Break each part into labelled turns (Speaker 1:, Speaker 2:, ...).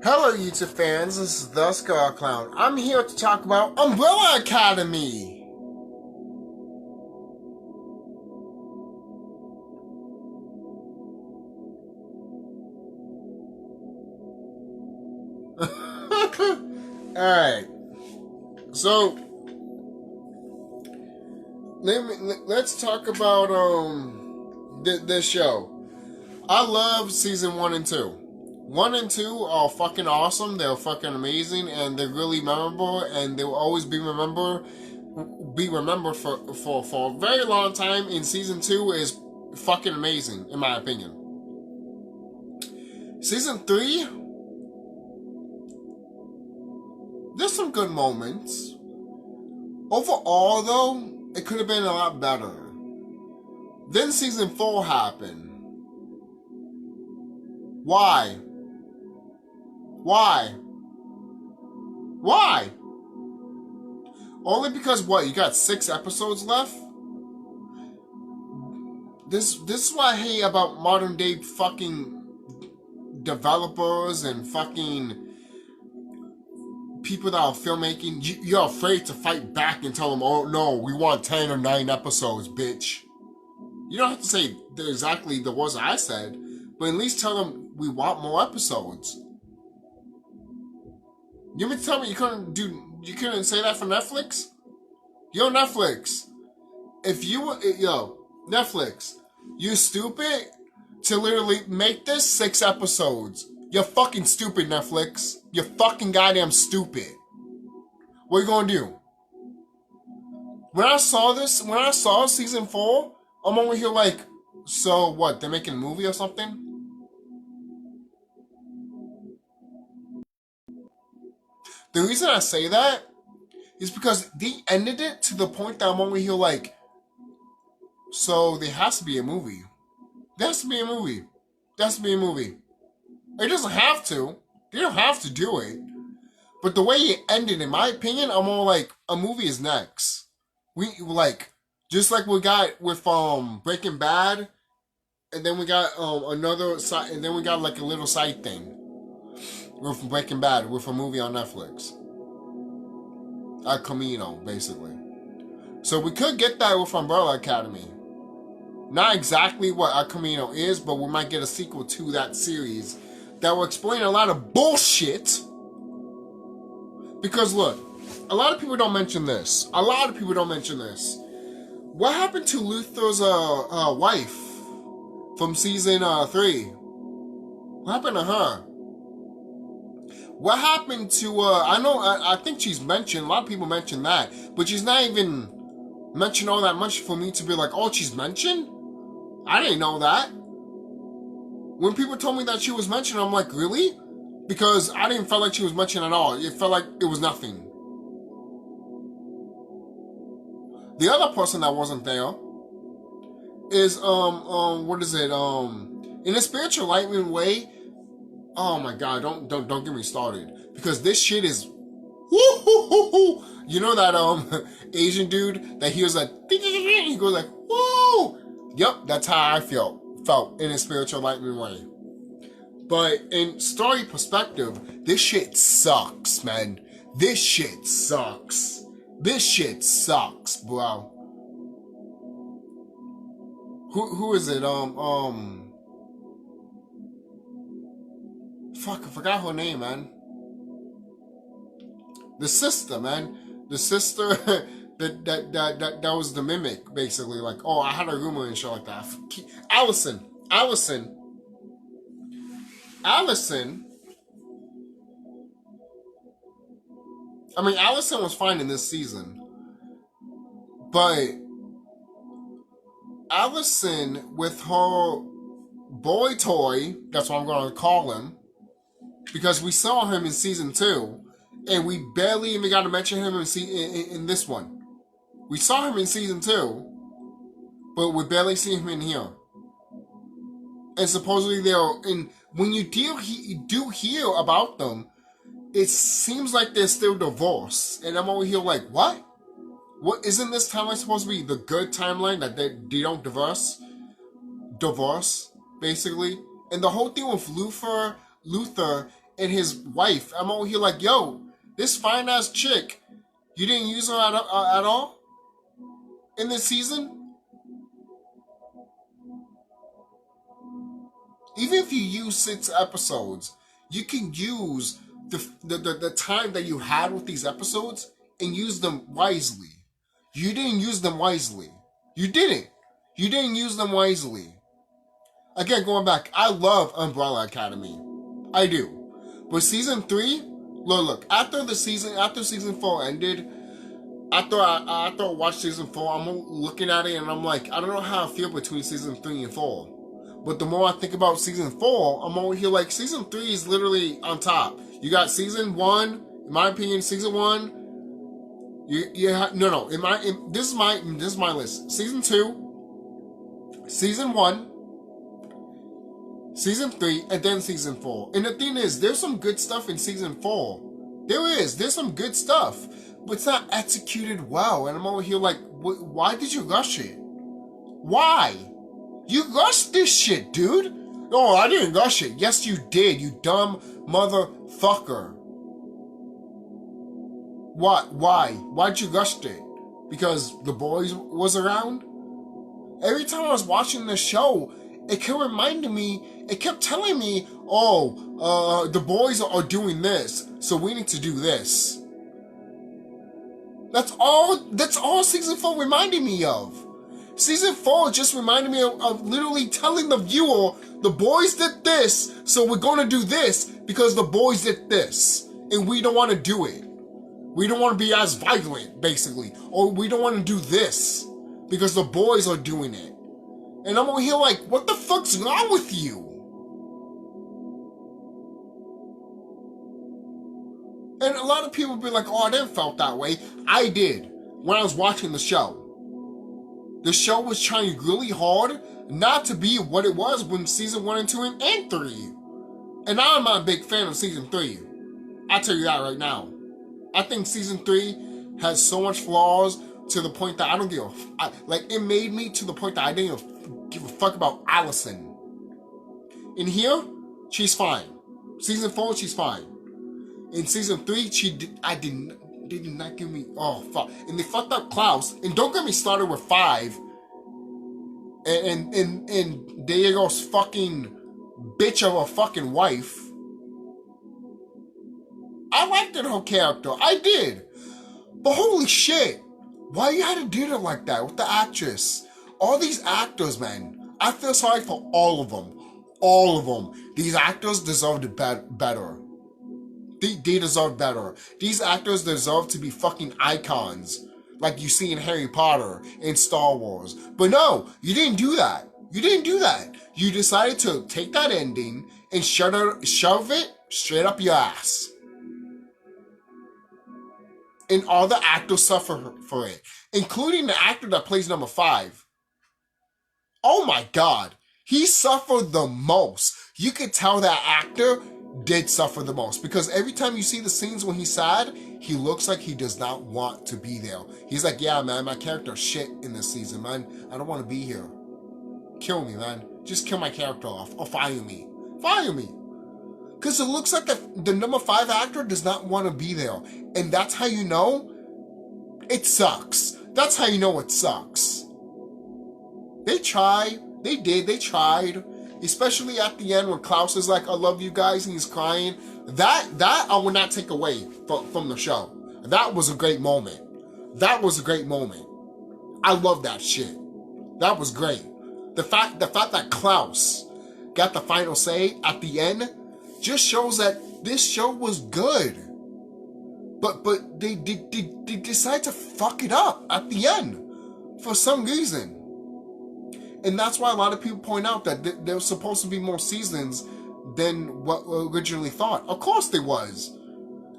Speaker 1: Hello, YouTube fans. This is the Scar Clown. I'm here to talk about Umbrella Academy. Alright. So let's talk about this show. I love season 1 and 2. 1 and 2 are fucking awesome. They're fucking amazing, and they're really memorable, and they will always be remembered for a very long time. And season 2 is fucking amazing, in my opinion. Season 3, there's some good moments. Overall, though, it could have been a lot better. Then season 4 happened. Why? Only because what? You got 6 episodes left? This is what I hate about modern day fucking developers and fucking people that are filmmaking. You're afraid to fight back and tell them, oh no, we want 10 or 9 episodes, bitch. You don't have to say exactly the words I said, but at least tell them we want more episodes. You mean to tell me you couldn't say that for Netflix? Yo, Netflix. Netflix, you stupid to literally make this 6 episodes. You're fucking stupid, Netflix. You're fucking goddamn stupid. What are you gonna do? When I saw season 4, I'm over here like, so what, they're making a movie or something? The reason I say that is because they ended it to the point that I'm over here like, so there has to be a movie. There has to be a movie. There has to be a movie. It doesn't have to. They don't have to do it. But the way it ended, in my opinion, I'm more like, a movie is next. Just like we got with Breaking Bad, and then we got another side, and then we got like a little side thing with Breaking Bad, with a movie on Netflix. El Camino, basically. So we could get that with Umbrella Academy. Not exactly what El Camino is, but we might get a sequel to that series that will explain a lot of bullshit. Because look, a lot of people don't mention this. What happened to Luther's wife from season 3? What happened to her? What happened to, I think she's mentioned, a lot of people mention that, but she's not even mentioned all that much for me to be like, oh, she's mentioned? I didn't know that. When people told me that she was mentioned, I'm like, really? Because I didn't feel like she was mentioned at all. It felt like it was nothing. The other person that wasn't there is, in a spiritual enlightenment way. Oh my god, don't get me started. Because this shit is woo-hoo-hoo-hoo. You know that Asian dude that hears like he goes like woo. Yep, that's how I felt in a spiritual enlightenment way. But in story perspective, this shit sucks, man. This shit sucks. This shit sucks, bro. Who is it? Fuck, I forgot her name, man. The sister, man. The sister that was the mimic, basically. Like, oh, I had a rumor and shit like that. Allison. I mean, Allison was fine in this season. But Allison, with her boy toy, that's what I'm going to call him, because we saw him in season 2, and we barely even got to mention him in this one. We saw him in season 2, but we barely see him in here. And supposedly when you do hear about them, it seems like they're still divorced. And I'm over here like, what? What, isn't this timeline supposed to be the good timeline that they don't divorce? Basically. And the whole thing with Luther and his wife. I'm over here like, yo, this fine ass chick, you didn't use her at all in this season. Even if you use 6 episodes, you can use the time that you had with these episodes and use them wisely. You didn't use them wisely. You didn't. You didn't use them wisely. Again, going back, I love Umbrella Academy. I do. But season 3, look, after season 4 ended, after I watched season 4, I'm looking at it and I'm like, I don't know how I feel between season 3 and 4. But the more I think about season 4, I'm over here like, season 3 is literally on top. You got season 1, in my opinion, season 1. This is my list. Season Two, season 1, season 3, and then season 4. And the thing is, there's some good stuff in season 4. There's some good stuff, but it's not executed well. And I'm over here like, why did you rush it? Why? You rushed this shit, dude. No, I didn't rush it. Yes, you did, you dumb motherfucker. What? Why? Why'd you rush it? Because the boys was around? Every time I was watching the show, it kept reminding me, it kept telling me, the boys are doing this, so we need to do this. That's all season 4 reminded me of. Season 4 just reminded me of literally telling the viewer, the boys did this, so we're gonna do this because the boys did this, and we don't want to do it. We don't want to be as violent, basically, or we don't want to do this because the boys are doing it. And I'm over here like, what the fuck's wrong with you? And a lot of people be like, oh, I didn't felt that way. I did when I was watching the show. The show was trying really hard not to be what it was when season 1 and 2 and 3. And I'm not a big fan of season 3. I'll tell you that right now. I think season 3 has so much flaws to the point that I don't give it made me to the point that I didn't even give a fuck about Allison. In here, she's fine. Season 4, she's fine. In season 3, did not give me, oh fuck. And they fucked up Klaus. And don't get me started with 5. And Diego's fucking bitch of a fucking wife. I liked her character. I did. But holy shit. Why you had to do it like that with the actress? All these actors, man. I feel sorry for all of them. All of them. These actors deserved better. They deserve better. These actors deserve to be fucking icons. Like you see in Harry Potter and Star Wars. But no, you didn't do that. You didn't do that. You decided to take that ending and shove it straight up your ass. And all the actors suffer for it, including the actor that plays number 5. Oh my God, he suffered the most. You could tell that actor did suffer the most because every time you see the scenes when he's sad, he looks like he does not want to be there. He's like, yeah, man, my character's shit in this season, man. I don't want to be here. Kill me, man. Just kill my character off or fire me. Fire me. Because it looks like the number 5 actor does not want to be there. And that's how you know it sucks. That's how you know it sucks. They tried. They did. They tried. Especially at the end when Klaus is like, I love you guys, and he's crying. That I will not take away from the show. That was a great moment. That was a great moment. I love that shit. That was great. The fact that Klaus got the final say at the end just shows that this show was good. But they decide to fuck it up at the end for some reason. And that's why a lot of people point out that there was supposed to be more seasons than what originally thought. Of course there was.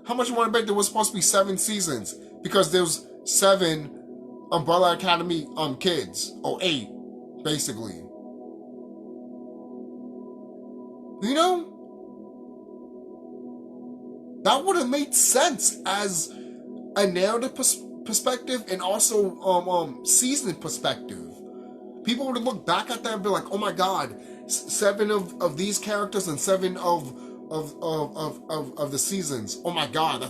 Speaker 1: How much you want to bet there was supposed to be 7 seasons? Because there's 7 Umbrella Academy kids. Or 8, basically. You know? That would have made sense as a narrative perspective and also season perspective. People would have looked back at that and be like, oh my God, 7 of these characters and 7 of of the seasons. Oh my god,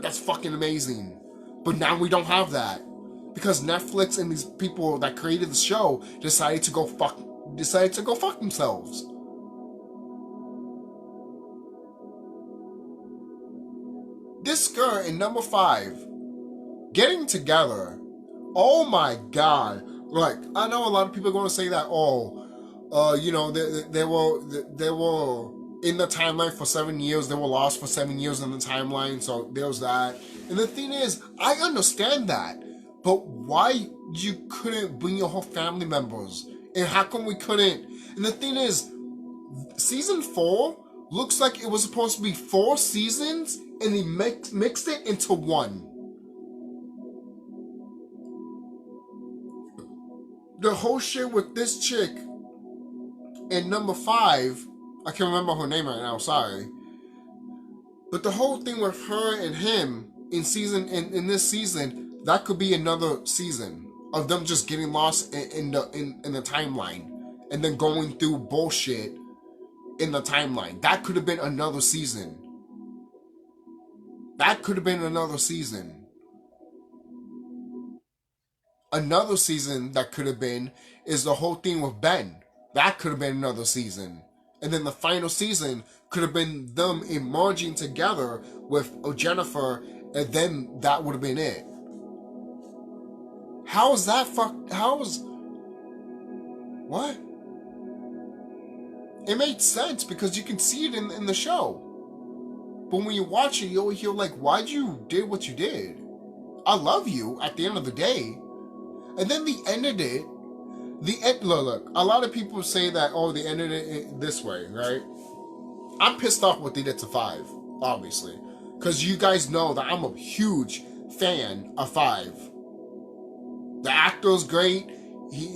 Speaker 1: that's fucking amazing. But now we don't have that because Netflix and these people that created the show decided to go fuck themselves. This girl in number 5 getting together. Oh my god! Like, I know a lot of people are going to say that. You know, they were in the timeline for 7 years. They were lost for 7 years in the timeline. So there's that. And the thing is, I understand that, but why you couldn't bring your whole family members? And how come we couldn't? And the thing is, season 4 looks like it was supposed to be 4 seasons, and they mixed it into one. The whole shit with this chick in number 5, I can't remember her name right now, sorry. But the whole thing with her and him in this season, that could be another season of them just getting lost in the timeline and then going through bullshit in the timeline. That could have been another season. Another season that could have been is the whole thing with Ben. That could have been another season. And then the final season could have been them emerging together with Jennifer, and then that would have been it. What? It made sense because you can see it in the show. But when you watch it, you're like, why'd you did what you did? I love you at the end of the day. And then they ended it. Look, a lot of people say that, they ended it this way, right? I'm pissed off what they did to 5, obviously. Because you guys know that I'm a huge fan of 5. The actor's great.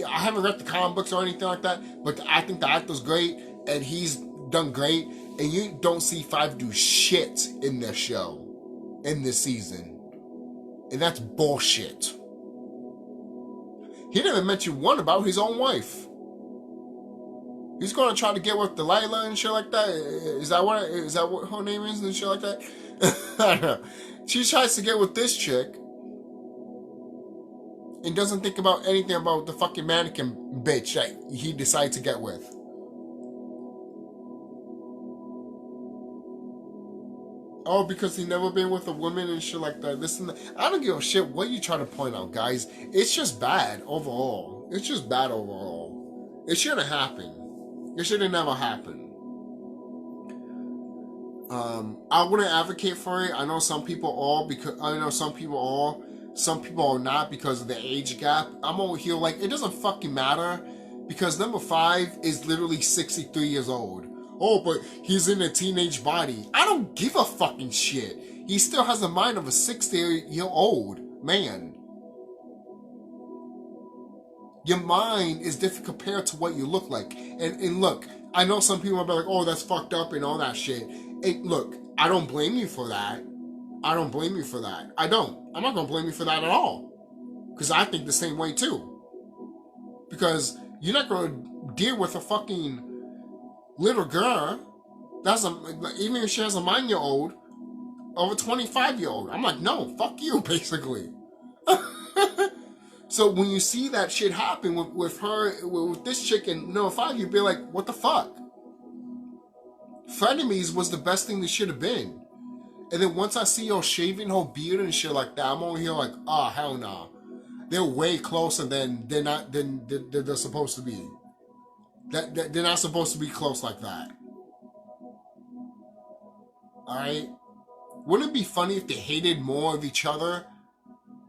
Speaker 1: I haven't read the comic books or anything like that, but I think the actor's great, and he's done great. And you don't see 5 do shit in this show, in this season. And that's bullshit. He didn't mention one about his own wife. He's going to try to get with Delilah and shit like that. Is that what her name is and shit like that? I don't know. She tries to get with this chick and doesn't think about anything about the fucking mannequin bitch that he decided to get with. Oh, because he never been with a woman and shit like that. This and that. I don't give a shit what you trying to point out, guys. It's just bad overall. It shouldn't happen. It should have never happened. I wouldn't advocate for it. I know some people are, some people are not because of the age gap. I'm over here like, it doesn't fucking matter because number 5 is literally 63 years old. Oh, but he's in a teenage body. I don't give a fucking shit. He still has the mind of a 60-year-old man. Your mind is different compared to what you look like. And look, I know some people will be like, oh, that's fucked up and all that shit. Look, I don't blame you for that. I don't. I'm not going to blame you for that at all. Because I think the same way too. Because you're not going to deal with a fucking little girl, even if she has a 9-year-old, over 25-year-old. I'm like, no, fuck you, basically. So when you see that shit happen with her, with this chick in number 5, you'd be like, what the fuck? Frenemies was the best thing that should have been. And then once I see her shaving her beard and shit like that, I'm over here like, hell nah. They're way closer than they're supposed to be. They're not supposed to be close like that. Alright? Wouldn't it be funny if they hated more of each other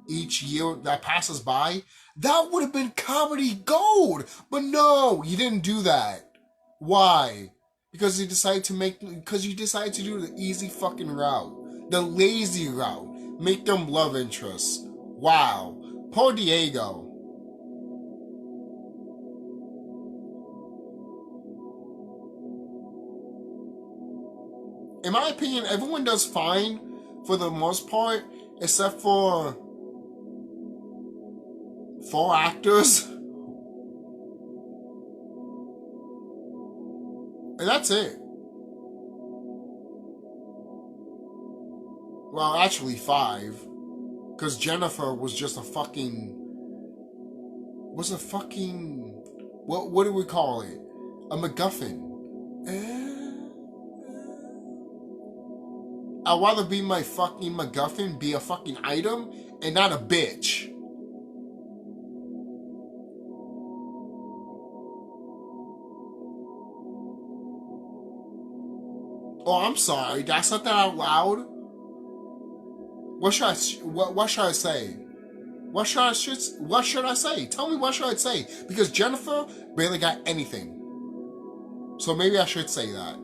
Speaker 1: each year that passes by? That would have been comedy gold! But no, you didn't do that. Why? Because you decided to do the easy fucking route. The lazy route. Make them love interests. Wow. Poor Diego. In my opinion, everyone does fine for the most part, except for 4 actors. And that's it. Well, actually 5. Because Jennifer was just a fucking... Was a fucking... What do we call it? A MacGuffin. I'd rather be my fucking MacGuffin, be a fucking item, and not a bitch. Oh, I'm sorry. Did I say that out loud? What should I say? What should I say? Tell me what should I say? Because Jennifer barely got anything. So maybe I should say that.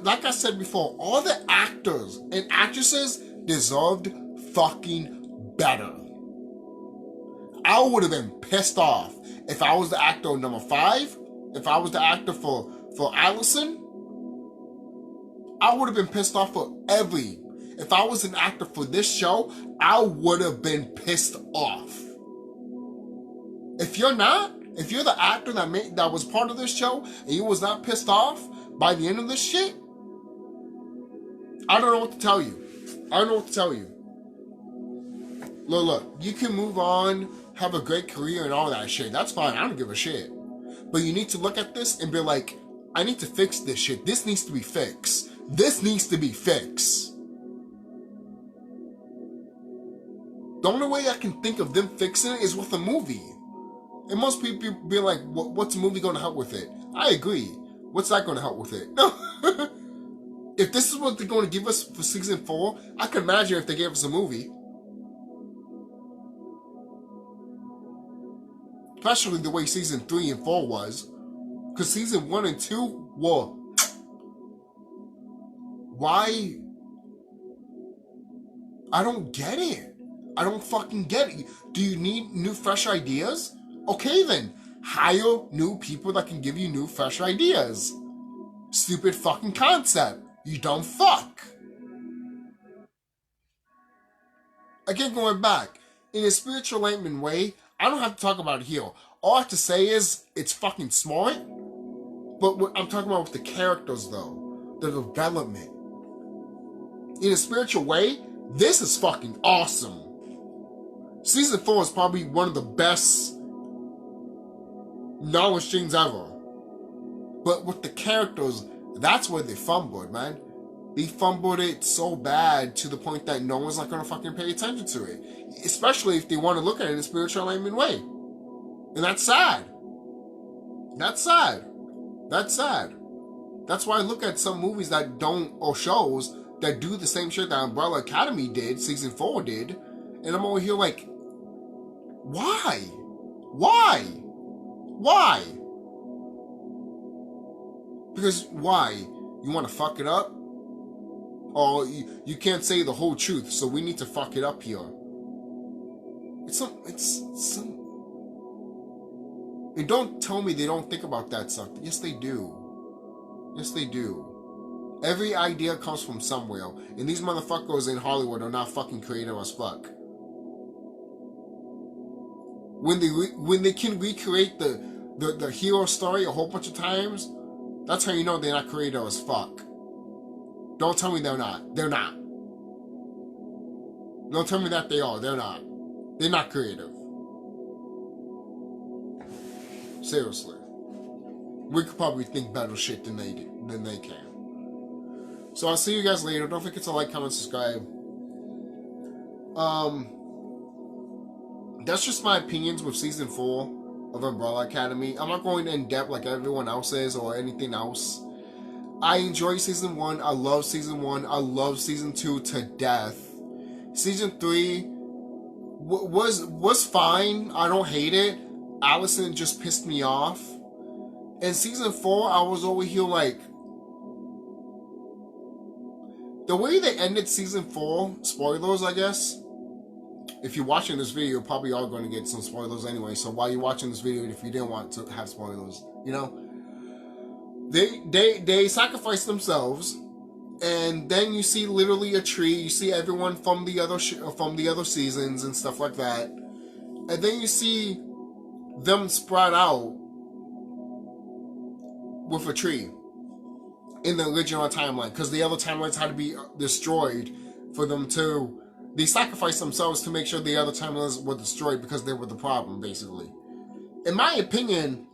Speaker 1: Like I said before, all the actors and actresses deserved fucking better. I would have been pissed off if I was the actor number 5. If I was the actor for Allison, I would have been pissed off for every. If I was an actor for this show, I would have been pissed off. If you're not, if you're the actor that was part of this show and you was not pissed off by the end of this shit, I don't know what to tell you. I don't know what to tell you. Look, you can move on, have a great career and all that shit. That's fine. I don't give a shit. But you need to look at this and be like, I need to fix this shit. This needs to be fixed. This needs to be fixed. The only way I can think of them fixing it is with a movie. And most people be like, what's a movie going to help with it? I agree. What's that going to help with it? No. If this is what they're going to give us for season 4, I can imagine if they gave us a movie. Especially the way season 3 and 4 was. Because season 1 and 2 were... Why? I don't get it. I don't fucking get it. Do you need new, fresh ideas? Okay then. Hire new people that can give you new, fresh ideas. Stupid fucking concept. You dumb fuck. Again, going back. In a spiritual enlightenment way, I don't have to talk about it here. All I have to say is, it's fucking smart. But what I'm talking about with the characters though. The development. In a spiritual way, this is fucking awesome. Season 4 is probably one of the best knowledge things ever. But with the characters, that's where they fumbled, man. They fumbled it so bad to the point that no one's not gonna fucking pay attention to it. Especially if they want to look at it in a spiritual alignment way. And that's sad. That's sad. That's sad. That's why I look at some movies that don't, or shows that do the same shit that Umbrella Academy did, season 4 did, and I'm over here like, why? Why? Why? Because why? You want to fuck it up? Or you can't say the whole truth, so we need to fuck it up here. It's some... And don't tell me they don't think about that stuff. Yes, they do. Yes, they do. Every idea comes from somewhere, and these motherfuckers in Hollywood are not fucking creative as fuck. When they can recreate the hero story a whole bunch of times, that's how you know they're not creative as fuck. Don't tell me they're not. They're not. Don't tell me that they are. They're not. They're not creative. Seriously. We could probably think better shit than they can. So I'll see you guys later. Don't forget to like, comment, subscribe. That's just my opinions with season 4 of Umbrella Academy. I'm not going in depth like everyone else is or anything else. I enjoy season 1. I love season 1. I love season 2 to death. Season 3 was fine. I don't hate it. Allison just pissed me off. And season 4, I was over here like, the way they ended season 4, spoilers, I guess. If you're watching this video, you're probably all going to get some spoilers anyway. So while you're watching this video, if you didn't want to have spoilers, you know, they sacrifice themselves, and then you see literally a tree. You see everyone from the other seasons and stuff like that, and then you see them spread out with a tree. in the original timeline, because the other timelines had to be destroyed for them to. They sacrificed themselves to make sure the other timelines were destroyed because they were the problem, basically. In my opinion,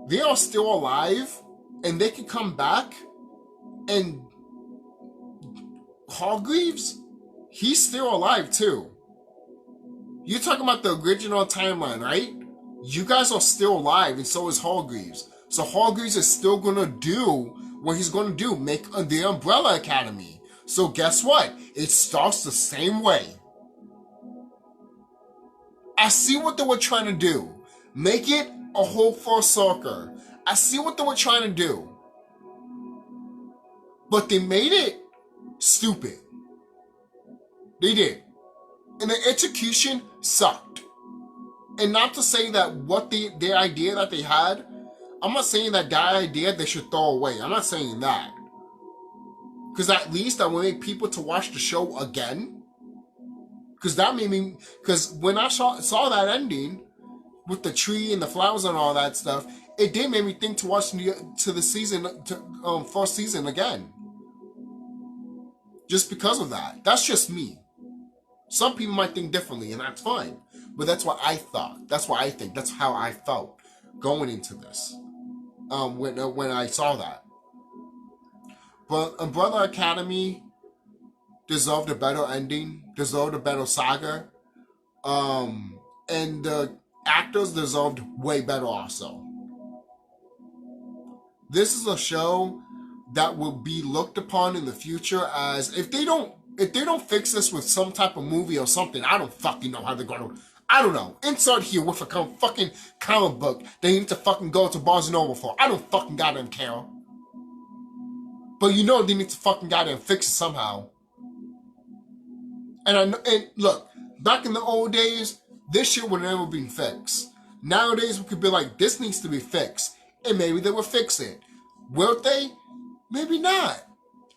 Speaker 1: they are still alive, and they can come back, and Hargreaves, he's still alive too. You're talking about the original timeline, right? You guys are still alive, and so is Hargreaves. So Hargreaves is still gonna do what he's gonna do, make the Umbrella Academy. So guess what? It starts the same way. I see what they were trying to do. Make it a hopeful soccer. I see what they were trying to do. But they made it stupid. They did. And the execution sucked. And not to say that what their idea that they had, I'm not saying that idea they should throw away. I'm not saying that. Because at least that will make people to watch the show again. Because that made me... Because when I saw that ending, with the tree and the flowers and all that stuff, it did make me think to watch the season, first season again. Just because of that. That's just me. Some people might think differently, and that's fine. But that's what I thought. That's what I think. That's how I felt going into this. When I saw that. But Umbrella Academy deserved a better ending, deserved a better saga, and the actors deserved way better also. This is a show that will be looked upon in the future as, if they don't fix this with some type of movie or something, I don't fucking know how they're gonna. I don't know. Insert here with a fucking comic book they need to fucking go to Barnes & Noble for. I don't fucking goddamn care. But you know they need to fucking goddamn fix it somehow. And look, back in the old days, this shit would never been fixed. Nowadays, we could be like, this needs to be fixed. And maybe they will fix it. Will they? Maybe not.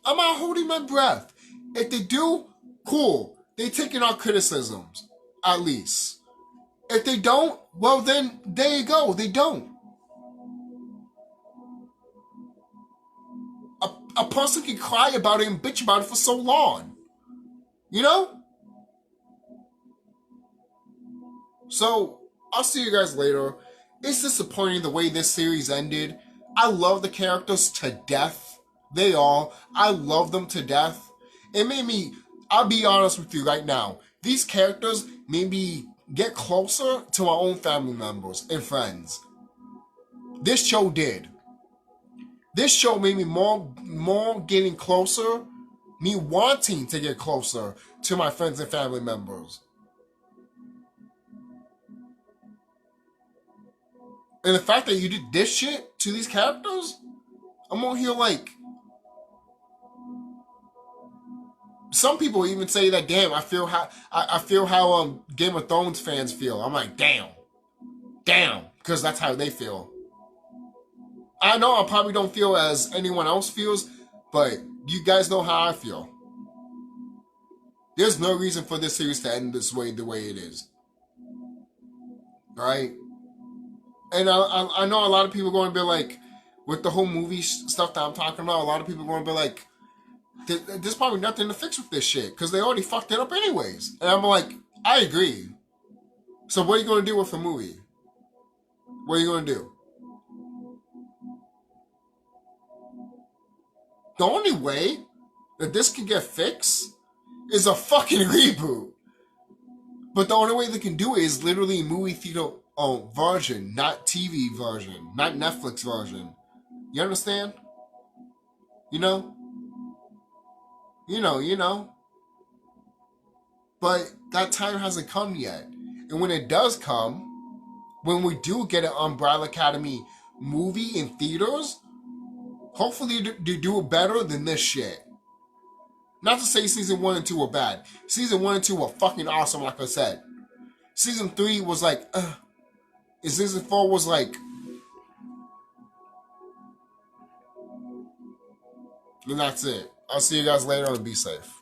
Speaker 1: I'm not holding my breath. If they do, cool. They taking our criticisms, at least. If they don't, well then, there you go. They don't. A person can cry about it and bitch about it for so long. You know? So, I'll see you guys later. It's disappointing the way this series ended. I love the characters to death. They are. I love them to death. It made me, I'll be honest with you right now, these characters made me get closer to my own family members and friends. This show did. This show made me more getting closer, me wanting to get closer to my friends and family members. And the fact that you did this shit to these characters, I'm on here like... Some people even say that, damn, I feel how Game of Thrones fans feel. I'm like, damn, because that's how they feel. I know I probably don't feel as anyone else feels, but you guys know how I feel. There's no reason for this series to end this way, the way it is. Right? And I know a lot of people are going to be like, with the whole movie stuff that I'm talking about, a lot of people are going to be like, there's probably nothing to fix with this shit, because they already fucked it up anyways. And I'm like, I agree. So what are you going to do with the movie? What are you going to do? The only way that this can get fixed is a fucking reboot. But the only way they can do it is literally movie theater version, not TV version, not Netflix version. You understand? You know? You know. But that time hasn't come yet. And when it does come, when we do get an Umbrella Academy movie in theaters, hopefully they do it better than this shit. Not to say season 1 and 2 were bad. Season 1 and 2 were fucking awesome, like I said. Season 3 was like, and season 4 was like... And that's it. I'll see you guys later and be safe.